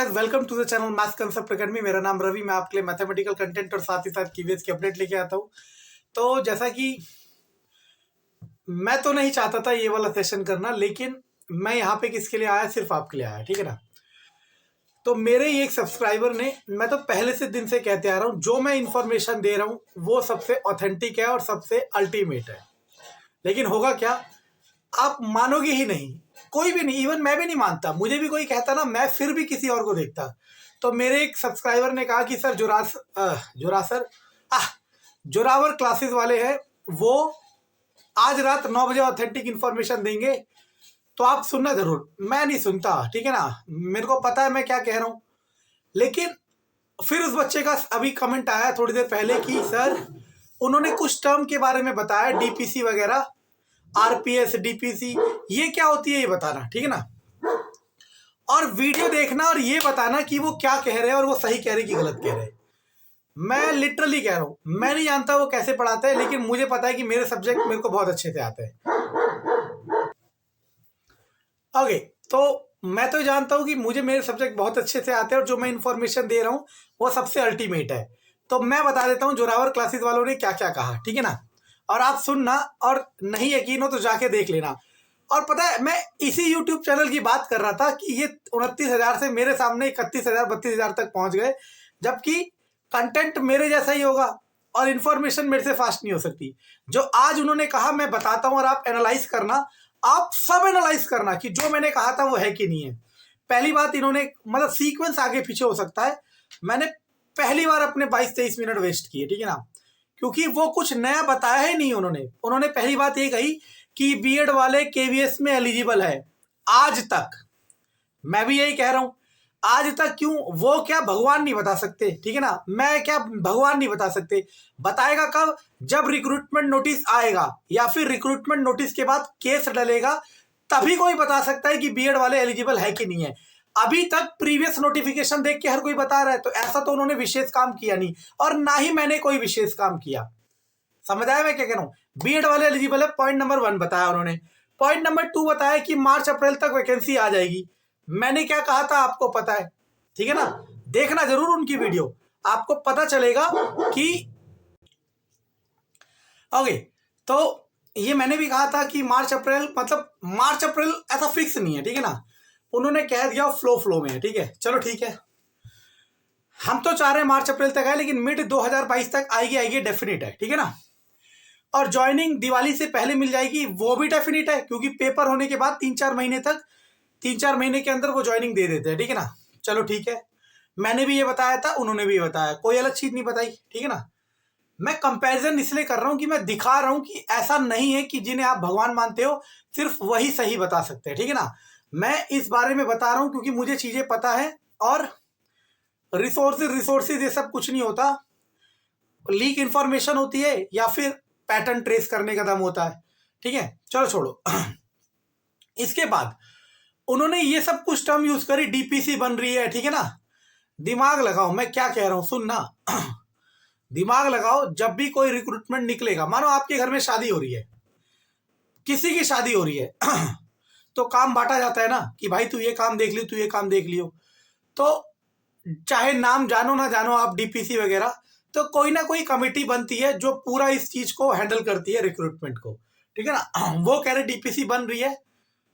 Guys, welcome to the channel maths concept academy. मेरा नाम रवि। मैं आपके लिए मैथमेटिकल कंटेंट और साथ ही साथ कीवर्ड्स की अपडेट लेके आता हूँ। तो जैसा कि मैं तो नहीं चाहता था ये वाला सेशन करना, लेकिन मैं यहाँ पे किसके लिए आया? सिर्फ आपके लिए आया, ठीक है ना। तो मेरे ही एक सब्सक्राइबर ने, मैं तो पहले से दिन से कहते आ रहा हूँ, जो मैं इंफॉर्मेशन दे रहा हूँ वो सबसे ऑथेंटिक है और सबसे अल्टीमेट है। लेकिन होगा क्या, आप मानोगे ही नहीं। कोई भी नहीं, इवन मैं भी नहीं मानता। मुझे भी कोई कहता ना, मैं फिर भी किसी और को देखता। तो मेरे एक सब्सक्राइबर ने कहा कि सर जोरावर क्लासेस वाले हैं, वो आज रात 9 बजे ऑथेंटिक इन्फॉर्मेशन देंगे, तो आप सुनना जरूर। मैं नहीं सुनता, ठीक है ना, मेरे को पता है मैं क्या कह रहा हूँ। लेकिन फिर उस बच्चे का अभी कमेंट आया थोड़ी देर पहले कि सर उन्होंने कुछ टर्म के बारे में बताया, डीपीसी वगैरह, आरपीएस, डीपीसी, ये क्या होती है ये बताना, ठीक है ना। और वीडियो देखना और ये बताना कि वो क्या कह रहे हैं और वो सही कह रहे कि गलत कह रहे हैं। मैं लिटरली कह रहा हूँ, मैं नहीं जानता वो कैसे पढ़ाते हैं, लेकिन मुझे पता है कि मेरे सब्जेक्ट मेरे को बहुत अच्छे से आते हैं। ओके, तो मैं तो जानता हूँ कि मुझे मेरे सब्जेक्ट बहुत अच्छे से आते हैं और जो मैं इंफॉर्मेशन दे रहा हूँ वो सबसे अल्टीमेट है। तो मैं बता देता हूँ जोरावर क्लासेस वालों ने क्या क्या कहा, ठीक है ना। और आप सुनना, और नहीं यकीन हो तो जाके देख लेना। और पता है, मैं इसी यूट्यूब चैनल की बात कर रहा था कि ये 29,000 से मेरे सामने 31,000 32,000 तक पहुंच गए, जबकि कंटेंट मेरे जैसा ही होगा और इन्फॉर्मेशन मेरे से फास्ट नहीं हो सकती। जो आज उन्होंने कहा मैं बताता हूं और आप एनालाइज करना, आप सब एनालाइज करना कि जो मैंने कहा था वो है कि नहीं है। पहली बात, इन्होंने मतलब सीक्वेंस आगे पीछे हो सकता है। मैंने पहली बार अपने 22-23 मिनट वेस्ट किए, ठीक है ना, क्योंकि वो कुछ नया बताया ही नहीं। उन्होंने पहली बात ये कही कि बीएड वाले केवीएस में एलिजिबल है। आज तक मैं भी यही कह रहा हूं, आज तक क्यों? वो क्या भगवान नहीं बता सकते, ठीक है ना। मैं क्या भगवान नहीं बता सकते? बताएगा कब? जब रिक्रूटमेंट नोटिस आएगा या फिर रिक्रूटमेंट नोटिस के बाद केस डलेगा, तभी कोई बता सकता है कि बीएड वाले एलिजिबल है कि नहीं है। अभी तक प्रीवियस नोटिफिकेशन देख के हर कोई बता रहा है, तो ऐसा तो उन्होंने विशेष काम किया नहीं, और ना ही मैंने कोई विशेष काम किया। समझ आया मैं क्या कह रहा हूं? बीएड वाले एलिजिबल है, पॉइंट नंबर 1 बताया उन्होंने। पॉइंट नंबर 2 बताया कि मार्च अप्रैल तक वैकेंसी आ जाएगी। मैंने क्या कहा था आपको पता है, ठीक है ना। देखना जरूर उनकी वीडियो, आपको पता चलेगा कि ओके। तो ये मैंने भी कहा था कि मार्च अप्रैल, मतलब मार्च अप्रैल ऐसा फिक्स नहीं है, ठीक है ना। उन्होंने कह दिया फ्लो में है, ठीक है, चलो ठीक है। हम तो चाह रहे हैं मार्च अप्रैल तक है, लेकिन मिड 2022 तक आएगी डेफिनेट है, ठीक है ना। और ज्वाइनिंग दिवाली से पहले मिल जाएगी, वो भी डेफिनेट है, क्योंकि पेपर होने के बाद 3-4 महीने तक, 3-4 महीने के अंदर वो ज्वाइनिंग दे देते हैं, ठीक है ना। चलो ठीक है, मैंने भी ये बताया था, उन्होंने भी बताया, कोई अलग चीज नहीं बताई, ठीक है ना। मैं कंपैरिजन इसलिए कर रहा हूं कि मैं दिखा रहा हूं कि ऐसा नहीं है कि जिन्हें आप भगवान मानते हो सिर्फ वही सही बता सकते हैं, ठीक है ना। मैं इस बारे में बता रहा हूं क्योंकि मुझे चीजें पता है, और रिसोर्सेज ये सब कुछ नहीं होता। लीक इंफॉर्मेशन होती है या फिर पैटर्न ट्रेस करने का दम होता है, ठीक है। चलो छोड़ो। इसके बाद उन्होंने ये सब कुछ टर्म यूज करी, डीपीसी बन रही है, ठीक है ना। दिमाग लगाओ, मैं क्या कह रहा हूं, सुनना। दिमाग लगाओ, जब भी कोई रिक्रूटमेंट निकलेगा, मानो आपके घर में शादी हो रही है, किसी की शादी हो रही है, तो काम बांटा जाता है ना कि भाई तू ये काम देख लियो, तू ये काम देख लियो। तो चाहे नाम जानो ना जानो आप डीपीसी वगैरह, तो कोई ना कोई कमेटी बनती है जो पूरा इस चीज को हैंडल करती है, रिक्रूटमेंट को, ठीक है ना। वो कह रहे डीपीसी बन रही है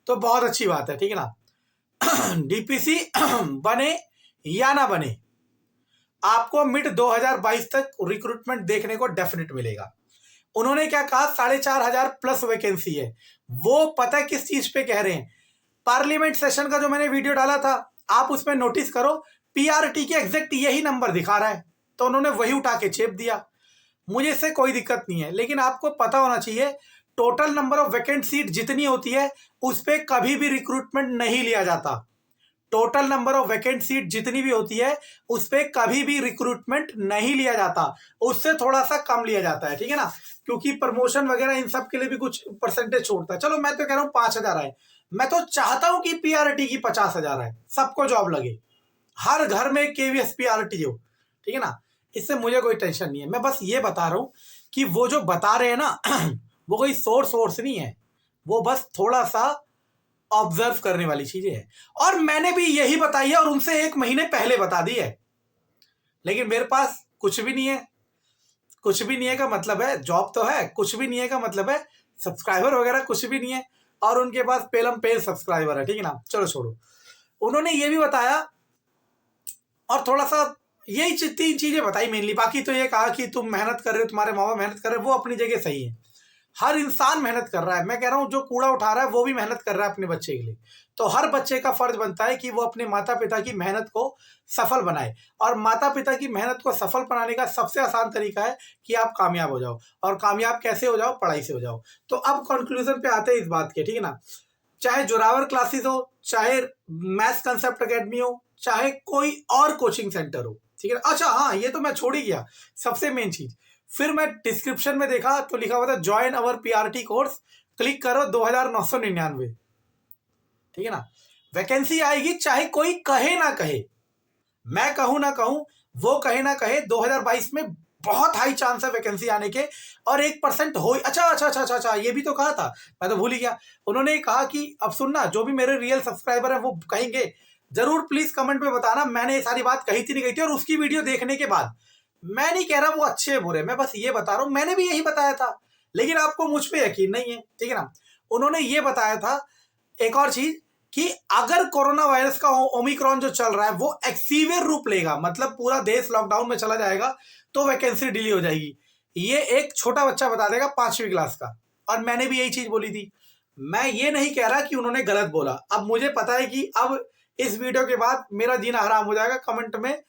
तो बहुत अच्छी बात है, ठीक है ना। डीपीसी बने या ना बने, आपको मिड 2022 तक रिक्रूटमेंट देखने को डेफिनेट मिलेगा। उन्होंने क्या कहा, 4,500 प्लस वैकेंसी है। वो पता है किस चीज पे कह रहे हैं? पार्लियामेंट सेशन का जो मैंने वीडियो डाला था, आप उसमें नोटिस करो, पीआरटी के एग्जैक्ट यही नंबर दिखा रहा है, तो उन्होंने वही उठा के चेप दिया। मुझे इससे कोई दिक्कत नहीं है, लेकिन आपको पता होना चाहिए total number of vacant seat जितनी होती है उस पर कभी भी रिक्रूटमेंट नहीं लिया जाता। Total number of vacant seat जितनी भी होती है उस पर कभी भी रिक्रूटमेंट नहीं लिया जाता, उससे थोड़ा सा कम लिया जाता है, ठीक है ना, क्योंकि प्रमोशन वगैरह इन सब के लिए भी कुछ परसेंटेज छोड़ता है। चलो मैं तो कह रहा हूं 5,000 आए, मैं तो चाहता हूं कि पीआरटी की 50,000 आए, सबको जॉब लगे, हर घर में केवीएस पीआरटी हो, ठीक है ना। इससे मुझे कोई टेंशन नहीं है, मैं बस ये बता रहा हूं कि वो जो बता रहे हैं ना, वो कोई सोर्स नहीं है, वो बस थोड़ा सा ऑब्जर्व करने वाली चीजें हैं, और मैंने भी यही बताई है और उनसे 1 महीने पहले बता दी है। लेकिन मेरे पास कुछ भी नहीं है। कुछ भी नहीं है का मतलब है जॉब तो है, कुछ भी नहीं है का मतलब है सब्सक्राइबर वगैरह कुछ भी नहीं है, और उनके पास पेलम पेल सब्सक्राइबर है, ठीक है ना। चलो छोड़ो। उन्होंने ये भी बताया और थोड़ा सा यही 3 चीजें बताई मेनली। बाकी तो ये कहा कि तुम मेहनत कर रहे हो, तुम्हारे माँ बाप मेहनत कर रहे हो, वो अपनी जगह सही है। हर इंसान मेहनत कर रहा है। मैं कह रहा हूँ जो कूड़ा उठा रहा है वो भी मेहनत कर रहा है अपने बच्चे के लिए। तो हर बच्चे का फर्ज बनता है कि वो अपने माता पिता की मेहनत को सफल बनाए, और माता पिता की मेहनत को सफल बनाने का सबसे आसान तरीका है कि आप कामयाब हो जाओ। और कामयाब कैसे हो जाओ? पढ़ाई से हो जाओ। तो अब कंक्लूजन पे आते हैं इस बात के, ठीक है ना। चाहे जोरावर क्लासेस हो, चाहे मैथ्स कंसेप्ट अकेडमी हो, चाहे कोई और कोचिंग सेंटर हो, ठीक है ना। अच्छा हाँ, ये तो मैं छोड़ ही गया, सबसे मेन चीज। फिर मैं डिस्क्रिप्शन में देखा तो लिखा हुआ था ज्वाइन अवर पीआरटी कोर्स, क्लिक करो 2999, ठीक है ना। वैकेंसी आएगी चाहे कोई कहे ना कहे, मैं कहूं ना कहूं, वो कहे ना कहे, 2022 में बहुत हाई चांस है वैकेंसी आने के, और 1% हो। अच्छा, ये भी तो कहा था, मैं तो भूल ही गया। उन्होंने कहा कि अब सुनना, जो भी मेरे रियल सब्सक्राइबर है वो कहेंगे, जरूर प्लीज कमेंट में बताना मैंने ये सारी बात कही थी नहीं कही थी। और उसकी वीडियो देखने के बाद मैं नहीं कह रहा वो अच्छे बुरे, मैं बस ये बता रहा हूं मैंने भी यही बताया था, लेकिन आपको मुझ पे यकीन नहीं है, ठीक है ना। उन्होंने ये बताया था एक और चीज कि अगर कोरोना वायरस का ओमिक्रॉन जो चल रहा है वो एक्सीवियर रूप लेगा, मतलब पूरा देश लॉकडाउन में चला जाएगा, तो वैकेंसी डिले हो जाएगी। ये एक छोटा बच्चा बता देगा 5वीं क्लास का, और मैंने भी यही चीज बोली थी। मैं ये नहीं कह रहा कि उन्होंने गलत बोला। अब मुझे पता है कि अब इस वीडियो के बाद मेरा जीना हराम हो जाएगा, कमेंट में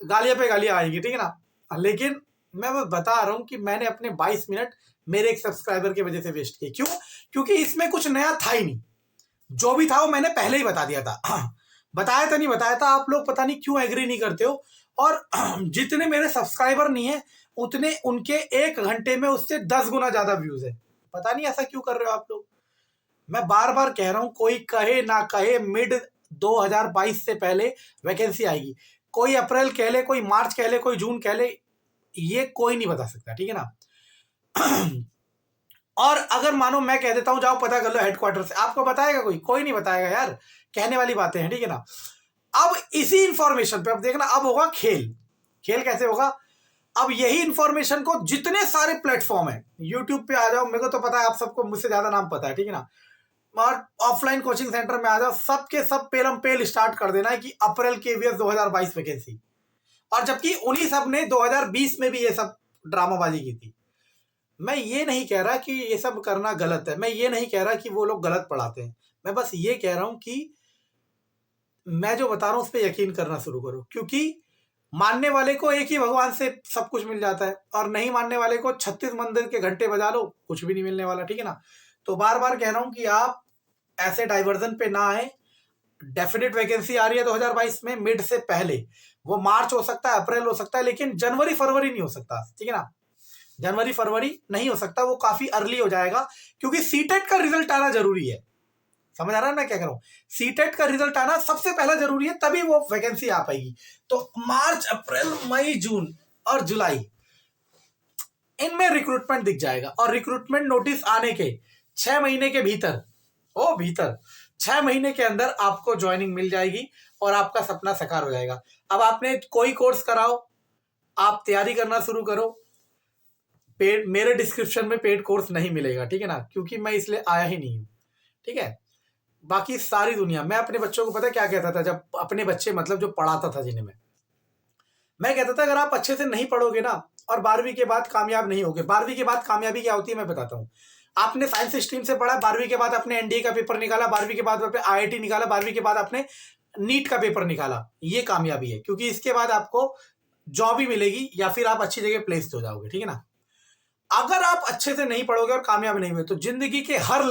गालियां पे गालियां आएंगी, ठीक है ना। लेकिन मैं बस बता रहा हूं कि मैंने अपने 22 मिनट मेरे एक सब्सक्राइबर की वजह से वेस्ट किए। क्यों? क्योंकि इसमें कुछ नया था ही नहीं, जो भी था वो मैंने पहले ही बता दिया था। बताया था नहीं बताया था, आप लोग पता नहीं क्यों एग्री नहीं करते हो। और जितने मेरे सब्सक्राइबर नहीं है उतने उनके 1 घंटे में उससे 10 गुना ज्यादा व्यूज है। पता नहीं ऐसा क्यों कर रहे हो आप लोग। मैं बार बार कह रहा हूं, कोई कहे ना कहे, मिड 2022 से पहले वैकेंसी आएगी। कोई अप्रैल कह ले, कोई मार्च कह ले, कोई जून कह ले, ये कोई नहीं बता सकता, ठीक है ना। और अगर मानो मैं कह देता हूं जाओ पता कर लो हेडक्वार्टर से, आपको बताएगा कोई नहीं बताएगा यार, कहने वाली बातें हैं, ठीक है ना। अब इसी इंफॉर्मेशन पे अब देखना, अब होगा खेल। खेल कैसे होगा? अब यही इंफॉर्मेशन को जितने सारे प्लेटफॉर्म है, यूट्यूब पे आ जाओ, मेरे को तो पता है आप सबको मुझसे ज्यादा नाम पता है, ठीक है ना। और ऑफलाइन कोचिंग सेंटर में आ जाओ, सबके सब पेलम पेल स्टार्ट कर देना है कि अप्रैल केवीएस 2022 वैकेंसी। और जबकि उन्हीं सब ने 2020 में भी ये सब ड्रामाबाजी की थी। मैं ये नहीं कह रहा कि ये सब करना गलत है, मैं ये नहीं कह रहा कि वो लोग गलत पढ़ाते हैं, मैं बस ये कह रहा हूं कि मैं जो बता रहा हूं उस पर यकीन करना शुरू करो। क्योंकि मानने वाले को एक ही भगवान से सब कुछ मिल जाता है, और नहीं मानने वाले को 36 मंदिर के घंटे बजा लो, कुछ भी नहीं मिलने वाला, ठीक है ना। तो बार बार कह रहा हूं कि आप ऐसे डाइवर्जन पे ना आए। डेफिनेट वैकेंसी आ रही है 2022 में, मिड से पहले। वो मार्च हो सकता है, अप्रैल हो सकता है, लेकिन जनवरी फरवरी नहीं हो सकता, ठीक है ना। जनवरी फरवरी नहीं हो सकता, वो काफी अर्ली हो जाएगा, क्योंकि सीटेट का रिजल्ट आना जरूरी है। समझ आ रहा है मैं क्या कर रहा हूं? सीटेट का रिजल्ट आना सबसे पहला जरूरी है, तभी वो वैकेंसी आ पाएगी। तो मार्च, अप्रैल, मई, जून और जुलाई, इनमें रिक्रूटमेंट दिख जाएगा। और रिक्रूटमेंट नोटिस आने के 6 महीने के भीतर, 6 महीने के अंदर आपको ज्वाइनिंग मिल जाएगी और आपका सपना साकार हो जाएगा। अब आपने कोई कोर्स कराओ, आप तैयारी करना शुरू करो, पेड, मेरे डिस्क्रिप्शन में पेड कोर्स नहीं मिलेगा, ठीक है ना, क्योंकि मैं इसलिए आया ही नहीं हूं, ठीक है। बाकी सारी दुनिया, मैं अपने बच्चों को पता क्या कहता था, जब अपने बच्चे मतलब जो पढ़ाता था जिन्हें मैं कहता था अगर आप अच्छे से नहीं पढ़ोगे ना और 12वीं के बाद कामयाब नहीं होगे। 12वीं के बाद कामयाबी क्या होती है मैं बताता हूँ। आपने साइंस स्ट्रीम से पढ़ा, 12वीं के बाद आपने एनडीए का पेपर निकाला, 12वीं के बाद आपने आईआईटी निकाला, 12वीं के बाद आपने नीट का पेपर निकाला, ये कामयाबी है। क्योंकि इसके बाद आपको जॉब ही मिलेगी या फिर आप अच्छी जगह प्लेस हो जाओगे, ठीक है ना। अगर आप अच्छे से नहीं पढ़ोगे और कामयाब नहीं हुए तो जिंदगी के हर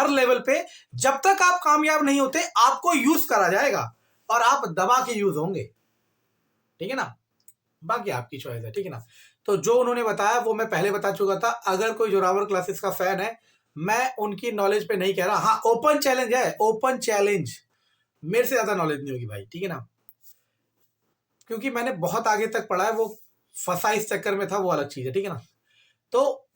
लेवल पे, जब तक आप कामयाब नहीं होते आपको यूज करा जाएगा और आप दबा के यूज होंगे, ठीक है ना। बाकी आपकी चॉइस है, ठीक है ना। तो जो उन्होंने बताया वो मैं पहले बता चुका था। अगर कोई जोरावर क्लासेस का फैन है, मैं उनकी नॉलेज पे नहीं कह रहा, हाँ ओपन चैलेंज है, ओपन चैलेंज, मेरे से ज्यादा नॉलेज नहीं होगी भाई, ठीक है ना। क्योंकि मैंने बहुत आगे तक पढ़ा है, वो फंसा इस चक्कर में था, वो अलग चीज है, ठीक है ना। तो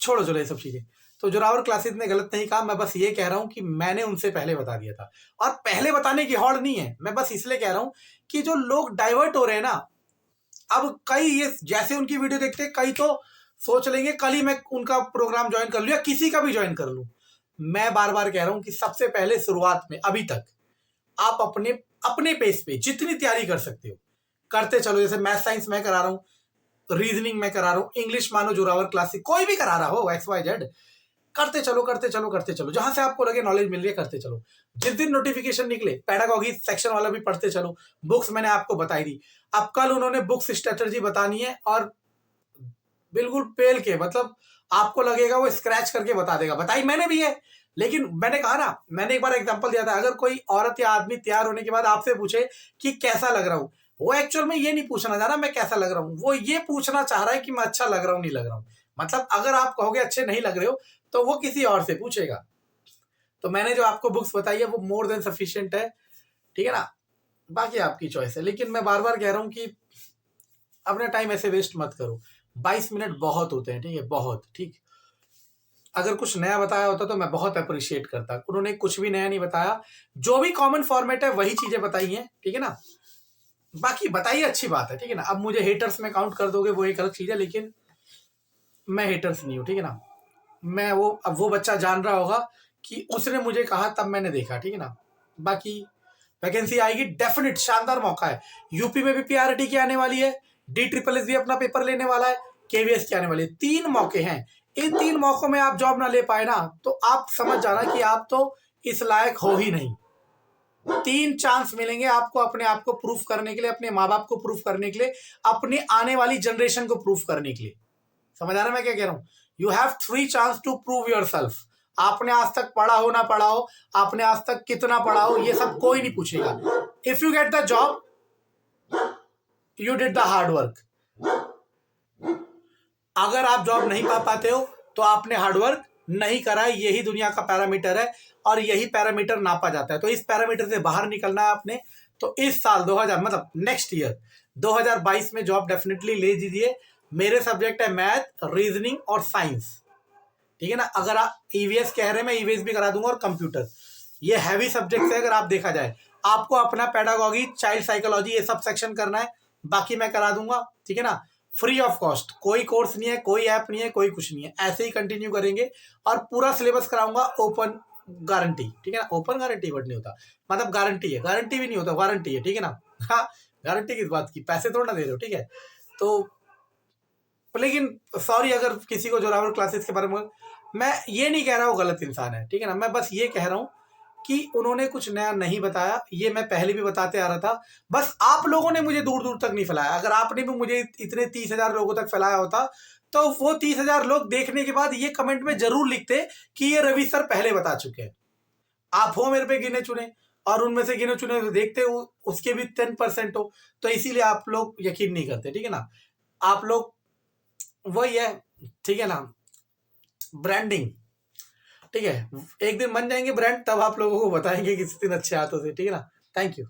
छोड़ो चलो ये सब चीजें। तो जोरावर क्लासेस ने गलत नहीं कहा, मैं बस ये कह रहा हूं कि मैंने उनसे पहले बता दिया था। और पहले बताने की हौड़ नहीं है, मैं बस इसलिए कह रहा हूं कि जो लोग डाइवर्ट हो रहे हैं ना, अब कई ये जैसे उनकी वीडियो देखते हैं, कई तो सोच लेंगे कल ही मैं उनका प्रोग्राम ज्वाइन कर लूं या किसी का भी ज्वाइन कर लूं। मैं बार बार कह रहा हूं कि सबसे पहले शुरुआत में अभी तक आप अपने अपने पेस पे जितनी तैयारी कर सकते हो करते चलो। जैसे मैथ साइंस मैं करा रहा हूं, रीजनिंग में करा रहा हूं, इंग्लिश मानो जोरावर क्लासिक, कोई भी करा रहा हो XYZ, करते चलो करते चलो करते चलो, जहां से आपको लगे नॉलेज मिल रही है करते चलो। जिस दिन नोटिफिकेशन निकले पैडागॉजी सेक्शन वाला भी पढ़ते चलो। बुक्स मैंने आपको बताई दी, अब कल उन्होंने बुक्स स्ट्रेटजी बतानी है और बिल्कुल पेल के, मतलब आपको लगेगा वो स्क्रैच करके बता देगा। बताई मैंने भी है, लेकिन मैंने कहा ना, मैंने एक बार एग्जांपल दिया था, अगर कोई औरत या आदमी तैयार होने के बाद आपसे पूछे कि कैसा लग रहा हूं, वो एक्चुअल में ये नहीं पूछना चाह रहा मैं कैसा लग रहा हूं, वो ये पूछना चाह रहा है कि मैं अच्छा लग रहा हूं नहीं लग रहा हूं। मतलब अगर आप कहोगे अच्छे नहीं लग रहे हो तो वो किसी और से पूछेगा। तो मैंने जो आपको बुक्स बताई है वो मोर देन सफिशिएंट है, ठीक है ना। बाकी आपकी चॉइस है, लेकिन मैं बार बार कह रहा हूं कि अपना टाइम ऐसे वेस्ट मत करो। 22 मिनट बहुत होते हैं, ठीक है, बहुत ठीक। अगर कुछ नया बताया होता तो मैं बहुत अप्रिशिएट करता, उन्होंने कुछ भी नया नहीं बताया, जो भी कॉमन फॉर्मेट है वही चीजें बताई हैं, ठीक है ना। बाकी बताइए अच्छी बात है, ठीक है ना। अब मुझे हेटर्स में काउंट कर दोगे वो एक अलग चीज है, लेकिन मैं हेटर्स नहीं हूं, ठीक है ना। मैं वो, अब वो बच्चा जान रहा होगा कि उसने मुझे कहा तब मैंने देखा, ठीक है ना। बाकी वैकेंसी आएगी डेफिनेट, शानदार मौका है। यूपी में भी पीआरटी की आने वाली है, DSSS भी अपना पेपर लेने वाला है, KVS की आने वाली है। 3 मौके हैं, इन 3 मौकों में आप जॉब ना ले पाए ना तो आप समझ जाना कि आप तो इस लायक हो ही नहीं। 3 चांस मिलेंगे आपको अपने आप को प्रूफ करने के लिए, अपने माँ बाप को प्रूफ करने के लिए, अपनी आने वाली जनरेशन को प्रूफ करने के लिए। समझ आ रहा है मैं क्या कह रहा हूं? You have 3 chance to prove योर सेल्फ। आपने आज तक पढ़ा हो ना पढ़ा हो, आपने आज तक कितना पढ़ा हो, ये सब कोई नहीं पूछेगा। If you get the job, you did the hard work. अगर आप जॉब नहीं पा पाते हो तो आपने हार्डवर्क नहीं करा है, यही दुनिया का पैरामीटर है और यही पैरामीटर नापा जाता है। तो इस पैरामीटर से बाहर निकलना है आपने। तो इस साल 2000 मतलब नेक्स्ट ईयर 2022 में जॉब डेफिनेटली ले लीजिए। मेरे सब्जेक्ट है मैथ, रीजनिंग और साइंस, ठीक है ना। अगर आप EVS कह रहे हैं, मैं EVS भी करा दूंगा और कंप्यूटर, ये हैवी सब्जेक्ट है। अगर आप देखा जाए, आपको अपना पेडागॉजी, चाइल्ड साइकोलॉजी, ये सब सेक्शन करना है, बाकी मैं करा दूंगा, ठीक है ना, फ्री ऑफ कॉस्ट। कोई कोर्स नहीं है, कोई ऐप नहीं है, कोई कुछ नहीं है, ऐसे ही कंटिन्यू करेंगे और पूरा सिलेबस कराऊंगा ओपन गारंटी, ठीक है ना। ओपन गारंटी वर्ड नहीं होता, मतलब गारंटी है, गारंटी भी नहीं होता, वारंटी है, ठीक है ना। हाँ, गारंटी किस बात की, पैसे थोड़ा ना दे रहे हो, ठीक है। तो लेकिन सॉरी अगर किसी को जोरावर क्लासेस के बारे में, मैं ये नहीं कह रहा हूँ गलत इंसान है, ठीक है ना। मैं बस ये कह रहा हूँ कि उन्होंने कुछ नया नहीं बताया, ये मैं पहले भी बताते आ रहा था। बस आप लोगों ने मुझे दूर दूर तक नहीं फैलाया। अगर आपने भी मुझे इतने 30,000 लोगों तक फैलाया होता तो वो 30,000 लोग देखने के बाद ये कमेंट में जरूर लिखते कि ये रवि सर पहले बता चुके हैं। आप हो मेरे पे गिने चुने, और उनमें से गिने चुने देखते हो उसके भी 10% हो, तो इसीलिए आप लोग यकीन नहीं करते, ठीक है ना। आप लोग वही है, ठीक है ना, ब्रांडिंग, ठीक है। एक दिन बन जाएंगे ब्रांड, तब आप लोगों को बताएंगे किस दिन अच्छे हाथों से, ठीक है ना। Thank you.